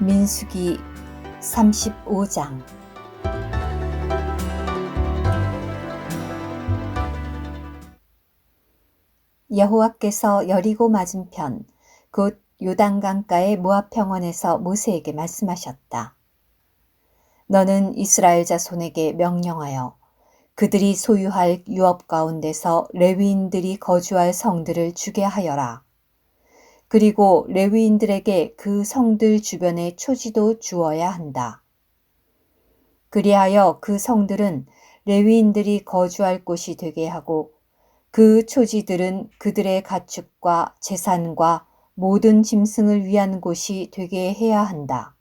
민수기 35장. 여호와께서 여리고 맞은편 곧 요단강가의 모압 평원에서 모세에게 말씀하셨다. 너는 이스라엘 자손에게 명령하여 그들이 소유할 유업 가운데서 레위인들이 거주할 성들을 주게 하여라. 그리고 레위인들에게 그 성들 주변의 초지도 주어야 한다. 그리하여 그 성들은 레위인들이 거주할 곳이 되게 하고 그 초지들은 그들의 가축과 재산과 모든 짐승을 위한 곳이 되게 해야 한다.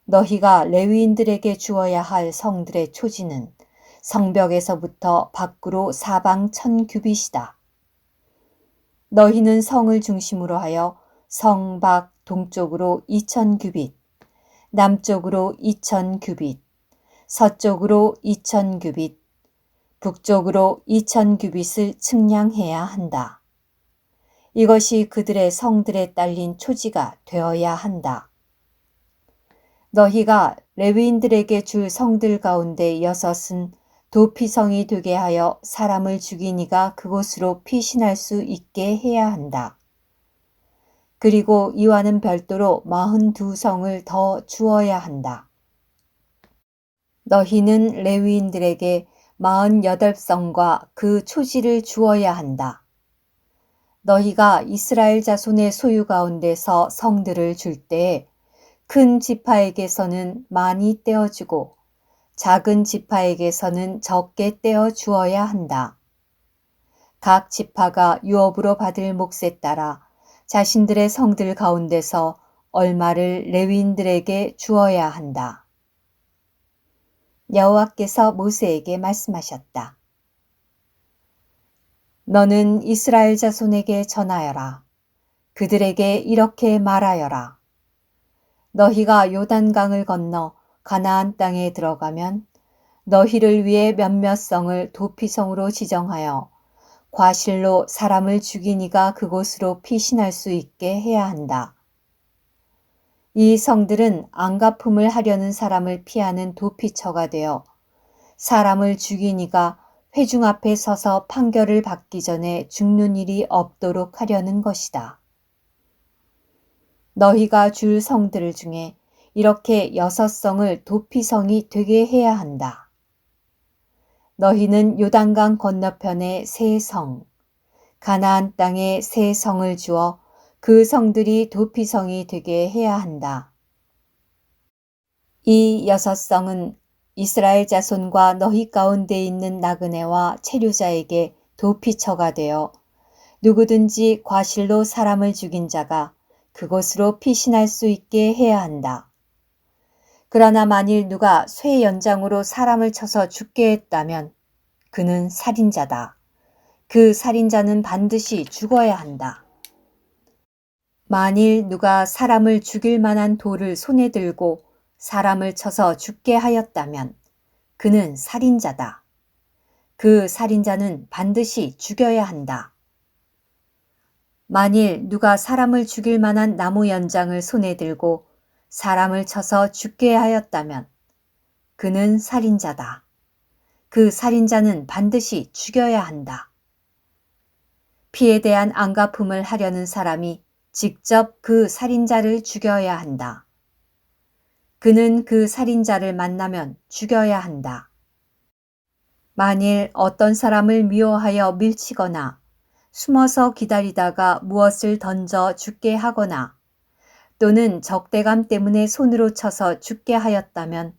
너희가 레위인들에게 주어야 할 성들의 초지는 성벽에서부터 밖으로 사방 1000규빗이다. 너희는 성을 중심으로 하여 성 밖 동쪽으로 2000규빗, 남쪽으로 2000규빗, 서쪽으로 2000규빗, 북쪽으로 2000규빗을 측량해야 한다. 이것이 그들의 성들에 딸린 초지가 되어야 한다. 너희가 레위인들에게 줄 성들 가운데 6은 도피성이 되게 하여 사람을 죽인 이가 그곳으로 피신할 수 있게 해야 한다. 그리고 이와는 별도로 42성을 더 주어야 한다. 너희는 레위인들에게 48성과 그 초지를 주어야 한다. 너희가 이스라엘 자손의 소유 가운데서 성들을 줄 때에 큰 지파에게서는 많이 떼어주고 작은 지파에게서는 적게 떼어 주어야 한다. 각 지파가 유업으로 받을 몫에 따라 자신들의 성들 가운데서 얼마를 레위인들에게 주어야 한다. 여호와께서 모세에게 말씀하셨다. 너는 이스라엘 자손에게 전하여라. 그들에게 이렇게 말하여라. 너희가 요단강을 건너 가나안 땅에 들어가면 너희를 위해 몇몇 성을 도피성으로 지정하여 과실로 사람을 죽인 이가 그곳으로 피신할 수 있게 해야 한다. 이 성들은 안갚음을 하려는 사람을 피하는 도피처가 되어 사람을 죽인 이가 회중 앞에 서서 판결을 받기 전에 죽는 일이 없도록 하려는 것이다. 너희가 줄 성들 중에 이렇게 6성을 도피성이 되게 해야 한다. 너희는 요단강 건너편에 3성, 가나안 땅에 3성을 주어 그 성들이 도피성이 되게 해야 한다. 이 6성은 이스라엘 자손과 너희 가운데 있는 나그네와 체류자에게 도피처가 되어 누구든지 과실로 사람을 죽인 자가 그곳으로 피신할 수 있게 해야 한다. 그러나 만일 누가 쇠 연장으로 사람을 쳐서 죽게 했다면 그는 살인자다. 그 살인자는 반드시 죽어야 한다. 만일 누가 사람을 죽일 만한 돌을 손에 들고 사람을 쳐서 죽게 하였다면 그는 살인자다. 그 살인자는 반드시 죽여야 한다. 만일 누가 사람을 죽일 만한 나무 연장을 손에 들고 사람을 쳐서 죽게 하였다면 그는 살인자다. 그 살인자는 반드시 죽여야 한다. 피에 대한 안갚음을 하려는 사람이 직접 그 살인자를 죽여야 한다. 그는 그 살인자를 만나면 죽여야 한다. 만일 어떤 사람을 미워하여 밀치거나 숨어서 기다리다가 무엇을 던져 죽게 하거나 또는 적대감 때문에 손으로 쳐서 죽게 하였다면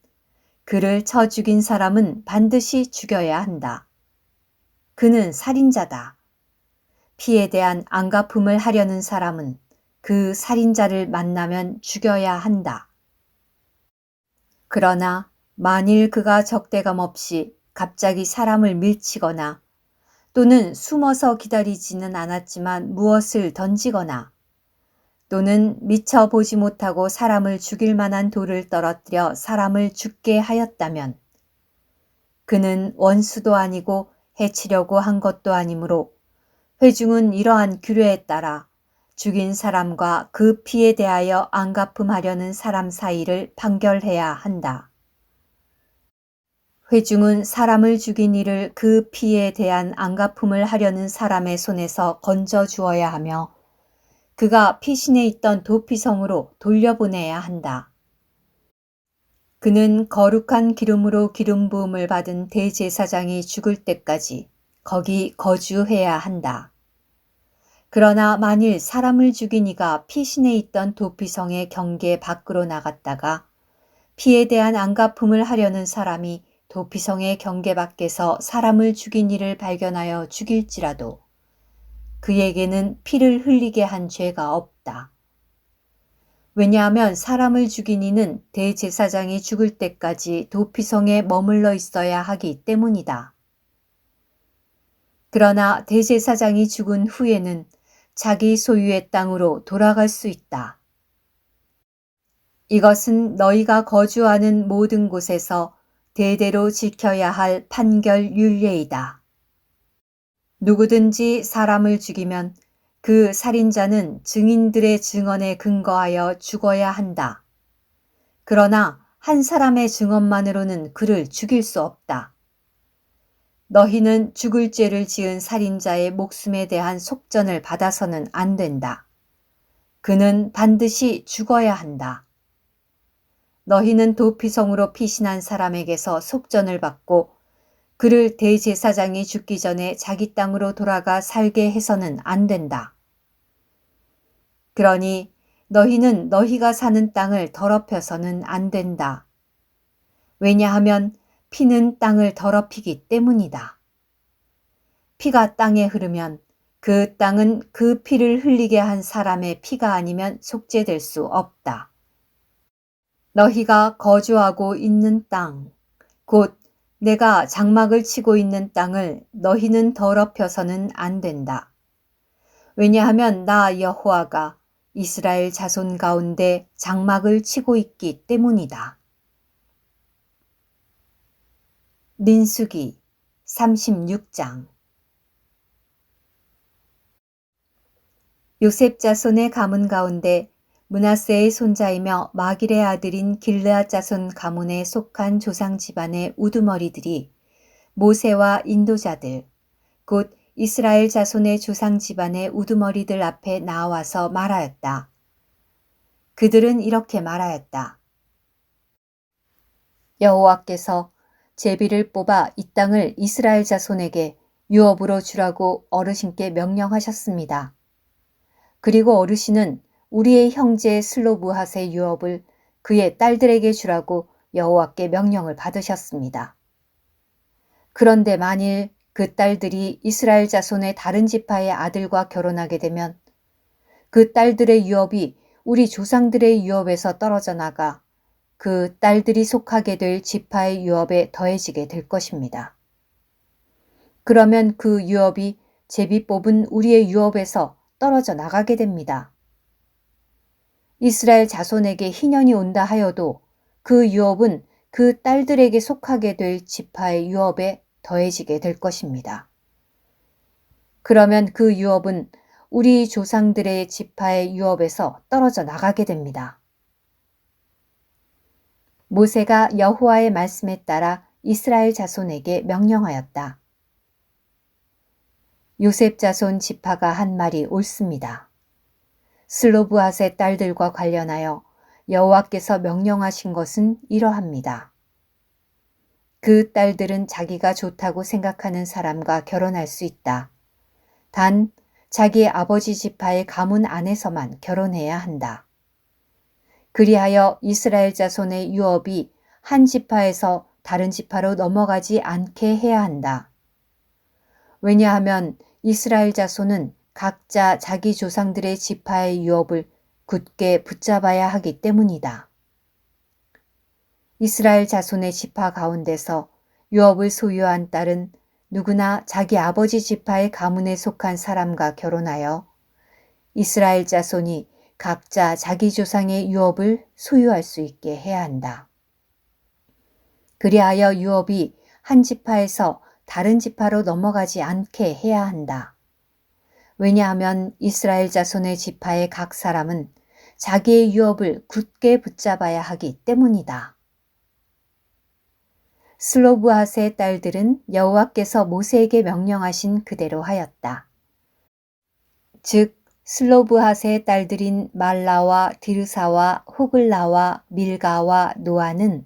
그를 쳐 죽인 사람은 반드시 죽여야 한다. 그는 살인자다. 피에 대한 안갚음을 하려는 사람은 그 살인자를 만나면 죽여야 한다. 그러나 만일 그가 적대감 없이 갑자기 사람을 밀치거나 또는 숨어서 기다리지는 않았지만 무엇을 던지거나 또는 미처 보지 못하고 사람을 죽일 만한 돌을 떨어뜨려 사람을 죽게 하였다면 그는 원수도 아니고 해치려고 한 것도 아니므로 회중은 이러한 규례에 따라 죽인 사람과 그 피에 대하여 안갚음하려는 사람 사이를 판결해야 한다. 회중은 사람을 죽인 이를 그 피에 대한 안갚음을 하려는 사람의 손에서 건져 주어야 하며 그가 피신해 있던 도피성으로 돌려보내야 한다. 그는 거룩한 기름으로 기름 부음을 받은 대제사장이 죽을 때까지 거기 거주해야 한다. 그러나 만일 사람을 죽인 이가 피신해 있던 도피성의 경계 밖으로 나갔다가 피에 대한 안갚음을 하려는 사람이 도피성의 경계 밖에서 사람을 죽인 이를 발견하여 죽일지라도 그에게는 피를 흘리게 한 죄가 없다. 왜냐하면 사람을 죽인 이는 대제사장이 죽을 때까지 도피성에 머물러 있어야 하기 때문이다. 그러나 대제사장이 죽은 후에는 자기 소유의 땅으로 돌아갈 수 있다. 이것은 너희가 거주하는 모든 곳에서 대대로 지켜야 할 판결 율례이다. 누구든지 사람을 죽이면 그 살인자는 증인들의 증언에 근거하여 죽어야 한다. 그러나 한 사람의 증언만으로는 그를 죽일 수 없다. 너희는 죽을 죄를 지은 살인자의 목숨에 대한 속전을 받아서는 안 된다. 그는 반드시 죽어야 한다. 너희는 도피성으로 피신한 사람에게서 속전을 받고 그를 대제사장이 죽기 전에 자기 땅으로 돌아가 살게 해서는 안 된다. 그러니 너희는 너희가 사는 땅을 더럽혀서는 안 된다. 왜냐하면 피는 땅을 더럽히기 때문이다. 피가 땅에 흐르면 그 땅은 그 피를 흘리게 한 사람의 피가 아니면 속죄될 수 없다. 너희가 거주하고 있는 땅, 곧 내가 장막을 치고 있는 땅을 너희는 더럽혀서는 안 된다. 왜냐하면 나 여호와가 이스라엘 자손 가운데 장막을 치고 있기 때문이다. 민수기 36장. 요셉 자손의 가문 가운데 므낫세의 손자이며 마길의 아들인 길르앗 자손 가문에 속한 조상 집안의 우두머리들이 모세와 인도자들 곧 이스라엘 자손의 조상 집안의 우두머리들 앞에 나와서 말하였다. 그들은 이렇게 말하였다. 여호와께서 제비를 뽑아 이 땅을 이스라엘 자손에게 유업으로 주라고 어르신께 명령하셨습니다. 그리고 어르신은 우리의 형제 슬로브핫의 유업을 그의 딸들에게 주라고 여호와께 명령을 받으셨습니다. 그런데 만일 그 딸들이 이스라엘 자손의 다른 지파의 아들과 결혼하게 되면 그 딸들의 유업이 우리 조상들의 유업에서 떨어져 나가 그 딸들이 속하게 될 지파의 유업에 더해지게 될 것입니다. 그러면 그 유업이 제비 뽑은 우리의 유업에서 떨어져 나가게 됩니다. 이스라엘 자손에게 희년이 온다 하여도 그 유업은 그 딸들에게 속하게 될 지파의 유업에 더해지게 될 것입니다. 그러면 그 유업은 우리 조상들의 지파의 유업에서 떨어져 나가게 됩니다. 모세가 여호와의 말씀에 따라 이스라엘 자손에게 명령하였다. 요셉 자손 지파가 한 말이 옳습니다. 슬로브핫의 딸들과 관련하여 여호와께서 명령하신 것은 이러합니다. 그 딸들은 자기가 좋다고 생각하는 사람과 결혼할 수 있다. 단 자기 아버지 지파의 가문 안에서만 결혼해야 한다. 그리하여 이스라엘 자손의 유업이 한 지파에서 다른 지파로 넘어가지 않게 해야 한다. 왜냐하면 이스라엘 자손은 각자 자기 조상들의 지파의 유업을 굳게 붙잡아야 하기 때문이다. 이스라엘 자손의 지파 가운데서 유업을 소유한 딸은 누구나 자기 아버지 지파의 가문에 속한 사람과 결혼하여 이스라엘 자손이 각자 자기 조상의 유업을 소유할 수 있게 해야 한다. 그리하여 유업이 한 지파에서 다른 지파로 넘어가지 않게 해야 한다. 왜냐하면 이스라엘 자손의 지파의 각 사람은 자기의 유업을 굳게 붙잡아야 하기 때문이다. 슬로브핫의 딸들은 여호와께서 모세에게 명령하신 그대로 하였다. 즉 슬로브핫의 딸들인 말라와 디르사와 호글라와 밀가와 노아는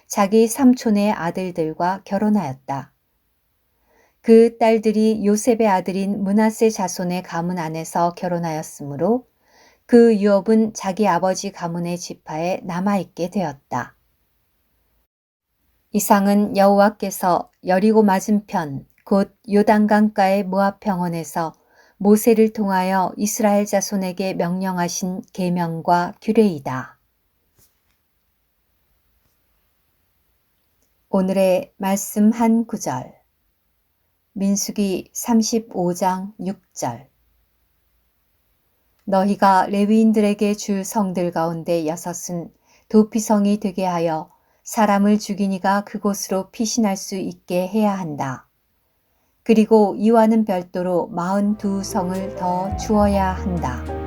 자기 삼촌의 아들들과 결혼하였다. 그 딸들이 요셉의 아들인 므낫세 자손의 가문 안에서 결혼하였으므로 그 유업은 자기 아버지 가문의 지파에 남아있게 되었다. 이상은 여호와께서 여리고 맞은편 곧 요단강가의 모압 평원에서 모세를 통하여 이스라엘 자손에게 명령하신 계명과 규례이다. 오늘의 말씀 한 구절. 민수기 35장 6절. 너희가 레위인들에게 줄 성들 가운데 6은 도피성이 되게 하여 사람을 죽인 이가 그곳으로 피신할 수 있게 해야 한다. 그리고 이와는 별도로 42성을 더 주어야 한다.